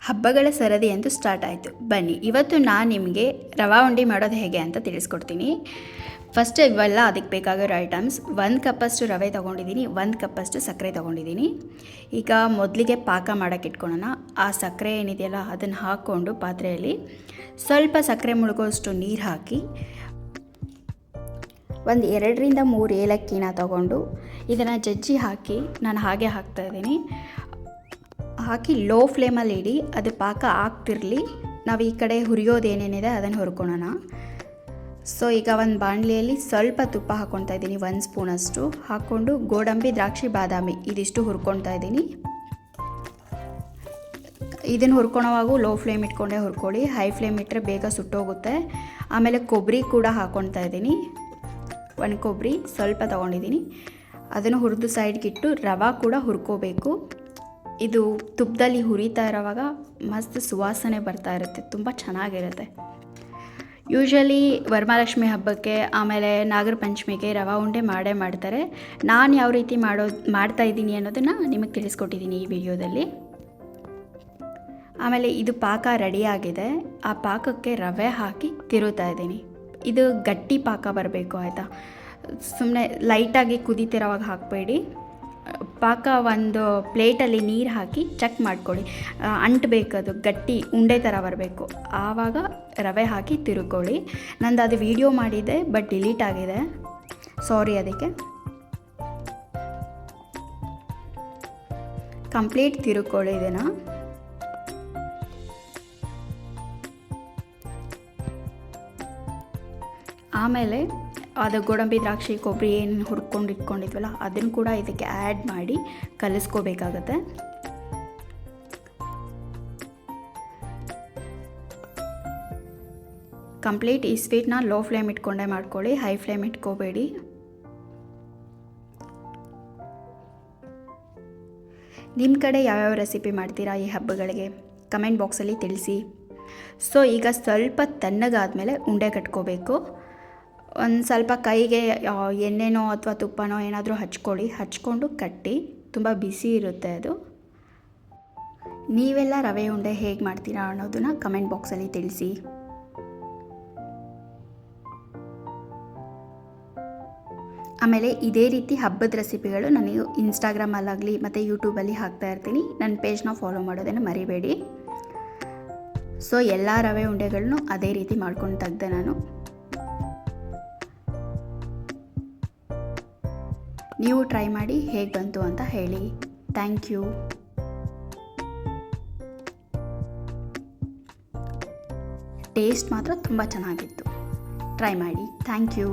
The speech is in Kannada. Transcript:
ಹಬ್ಬಗಳ ಸರದಿ ಅಂತೂ ಸ್ಟಾರ್ಟ್ ಆಯಿತು. ಬನ್ನಿ ಇವತ್ತು ನಾನು ನಿಮಗೆ ರವಾ ಉಂಡೆ ಮಾಡೋದು ಹೇಗೆ ಅಂತ ತಿಳಿಸ್ಕೊಡ್ತೀನಿ. ಫಸ್ಟ್ ಇವೆಲ್ಲ ಅದಕ್ಕೆ ಬೇಕಾಗಿರೋ ಐಟಮ್ಸ್: 1 ಕಪ್ಪಷ್ಟು ರವೆ ತೊಗೊಂಡಿದ್ದೀನಿ, 1 ಕಪ್ಪಷ್ಟು ಸಕ್ಕರೆ ತೊಗೊಂಡಿದ್ದೀನಿ. ಈಗ ಮೊದಲಿಗೆ ಪಾಕ ಮಾಡೋಕ್ಕೆ ಇಟ್ಕೊಳ್ಳೋಣ. ಆ ಸಕ್ಕರೆ ಏನಿದೆಯಲ್ಲ ಅದನ್ನು ಹಾಕ್ಕೊಂಡು ಪಾತ್ರೆಯಲ್ಲಿ ಸ್ವಲ್ಪ ಸಕ್ಕರೆ ಮುಳುಗೋಷ್ಟು ನೀರು ಹಾಕಿ ಒಂದು 2ರಿಂದ 3 ಏಲಕ್ಕಿನ ತೊಗೊಂಡು ಇದನ್ನು ಜಜ್ಜಿ ಹಾಕಿ ನಾನು ಹಾಗೆ ಹಾಕ್ತಾಯಿದ್ದೀನಿ. ಹಾಕಿ ಲೋ ಫ್ಲೇಮಲ್ಲಿ ಇಡಿ, ಅದು ಪಾಕ ಆಗ್ತಿರಲಿ. ನಾವು ಈ ಕಡೆ ಹುರಿಯೋದು ಏನೇನಿದೆ ಅದನ್ನು ಹುರ್ಕೊಳ್ಳೋಣ. ಸೊ ಈಗ ಒಂದು ಬಾಣಲಿಯಲ್ಲಿ ಸ್ವಲ್ಪ ತುಪ್ಪ ಹಾಕ್ಕೊಳ್ತಾ ಇದ್ದೀನಿ, 1 ಸ್ಪೂನಷ್ಟು ಹಾಕ್ಕೊಂಡು ಗೋಡಂಬಿ, ದ್ರಾಕ್ಷಿ, ಬಾದಾಮಿ ಇದಿಷ್ಟು ಹುರ್ಕೊಳ್ತಾ ಇದ್ದೀನಿ. ಇದನ್ನು ಹುರ್ಕೊಳೋವಾಗೂ ಲೋ ಫ್ಲೇಮ್ ಇಟ್ಕೊಂಡೇ ಹುರ್ಕೊಳ್ಳಿ, ಹೈ ಫ್ಲೇಮ್ ಇಟ್ಟರೆ ಬೇಗ ಸುಟ್ಟೋಗುತ್ತೆ. ಆಮೇಲೆ ಕೊಬ್ಬರಿ ಕೂಡ ಹಾಕ್ಕೊಳ್ತಾ ಇದ್ದೀನಿ, 1 ಕೊಬ್ಬರಿ ಸ್ವಲ್ಪ ತೊಗೊಂಡಿದ್ದೀನಿ. ಅದನ್ನು ಹುರಿದು ಸೈಡ್ಗಿಟ್ಟು ರವೆ ಕೂಡ ಹುರ್ಕೋಬೇಕು. ಇದು ತುಪ್ಪದಲ್ಲಿ ಹುರಿತಾ ಇರೋವಾಗ ಮಸ್ತ್ ಸುವಾಸನೆ ಬರ್ತಾ ಇರುತ್ತೆ, ತುಂಬ ಚೆನ್ನಾಗಿರುತ್ತೆ. ಯೂಶ್ವಲಿ ವರಮಹಾಲಕ್ಷ್ಮಿ ಹಬ್ಬಕ್ಕೆ ಆಮೇಲೆ ನಾಗರ ಪಂಚಮಿಗೆ ರವಾ ಉಂಡೆ ಮಾಡ್ತಾರೆ. ನಾನು ಯಾವ ರೀತಿ ಮಾಡ್ತಾಯಿದ್ದೀನಿ ಅನ್ನೋದನ್ನು ನಿಮಗೆ ತಿಳಿಸ್ಕೊಟ್ಟಿದ್ದೀನಿ ಈ ವಿಡಿಯೋದಲ್ಲಿ. ಆಮೇಲೆ ಇದು ಪಾಕ ರೆಡಿಯಾಗಿದೆ. ಆ ಪಾಕಕ್ಕೆ ರವೆ ಹಾಕಿ ತಿರುತ್ತಾ ಇದ್ದೀನಿ. ಇದು ಗಟ್ಟಿ ಪಾಕ ಬರಬೇಕು, ಆಯಿತಾ? ಸುಮ್ಮನೆ ಲೈಟಾಗಿ ಕುದೀತಿರೋವಾಗ ಹಾಕಬೇಡಿ. ಪಾಕ ಒಂದು ಪ್ಲೇಟಲ್ಲಿ ನೀರು ಹಾಕಿ ಚೆಕ್ ಮಾಡ್ಕೊಳ್ಳಿ, ಅಂಟಬೇಕದು, ಗಟ್ಟಿ ಉಂಡೆ ಥರ ಬರಬೇಕು. ಆವಾಗ ರವೆ ಹಾಕಿ ತಿರುಕೊಳ್ಳಿ. ನಂದು ಅದು ವಿಡಿಯೋ ಮಾಡಿದ್ದೆ ಬಟ್ ಡಿಲೀಟ್ ಆಗಿದೆ, ಸಾರಿ. ಅದಕ್ಕೆ ಕಂಪ್ಲೀಟ್ ತಿರುಕೊಳ್ಳಿ ಇದನ್ನು. ಆಮೇಲೆ ಅದು ಗೋಡಂಬಿ, ದ್ರಾಕ್ಷಿ, ಕೊಬ್ಬರಿ ಏನು ಹುರ್ಕೊಂಡು ಇಟ್ಕೊಂಡಿದ್ವಲ್ಲ ಅದನ್ನು ಕೂಡ ಇದಕ್ಕೆ ಆ್ಯಡ್ ಮಾಡಿ ಕಲಿಸ್ಕೋಬೇಕಾಗತ್ತೆ. ಕಂಪ್ಲೀಟ್ ಈ ಸ್ವೀಟ್ನ ಲೋ ಫ್ಲೇಮ್ ಇಟ್ಕೊಂಡೇ ಮಾಡ್ಕೊಳ್ಳಿ, ಹೈ ಫ್ಲೇಮ್ ಇಟ್ಕೋಬೇಡಿ. ನಿಮ್ಮ ಕಡೆ ಯಾವ್ಯಾವ ರೆಸಿಪಿ ಮಾಡ್ತೀರಾ ಈ ಹಬ್ಬಗಳಿಗೆ ಕಮೆಂಟ್ ಬಾಕ್ಸಲ್ಲಿ ತಿಳಿಸಿ. ಸೊ ಈಗ ಸ್ವಲ್ಪ ತಣ್ಣಗಾದ್ಮೇಲೆ ಉಂಡೆ ಕಟ್ಕೋಬೇಕು. ಒಂದು ಸ್ವಲ್ಪ ಕೈಗೆ ಎಣ್ಣೆನೋ ಅಥವಾ ತುಪ್ಪನೋ ಏನಾದರೂ ಹಚ್ಕೊಂಡು ಕಟ್ಟಿ, ತುಂಬ ಬಿಸಿ ಇರುತ್ತೆ ಅದು. ನೀವೆಲ್ಲ ರವೆ ಉಂಡೆ ಹೇಗೆ ಮಾಡ್ತೀರಾ ಅನ್ನೋದನ್ನು ಕಮೆಂಟ್ ಬಾಕ್ಸಲ್ಲಿ ತಿಳಿಸಿ. ಆಮೇಲೆ ಇದೇ ರೀತಿ ಹಬ್ಬದ ರೆಸಿಪಿಗಳು ನನಗೆ ಇನ್ಸ್ಟಾಗ್ರಾಮಲ್ಲಾಗಲಿ ಮತ್ತು ಯೂಟ್ಯೂಬಲ್ಲಿ ಹಾಕ್ತಾ ಇರ್ತೀನಿ. ನನ್ನ ಪೇಜ್ನ ಫಾಲೋ ಮಾಡೋದನ್ನು ಮರಿಬೇಡಿ. ಸೊ ಎಲ್ಲ ರವೆ ಉಂಡೆಗಳನ್ನು ಅದೇ ರೀತಿ ಮಾಡ್ಕೊಂಡು ತೆಗ್ದೆ ನಾನು. ನೀವು ಟ್ರೈ ಮಾಡಿ ಹೇಗೆ ಬಂತು ಅಂತ ಹೇಳಿ. Thank you. ಟೇಸ್ಟ್ ಮಾತ್ರ ತುಂಬ ಚೆನ್ನಾಗಿತ್ತು, ಟ್ರೈ ಮಾಡಿ. Thank you.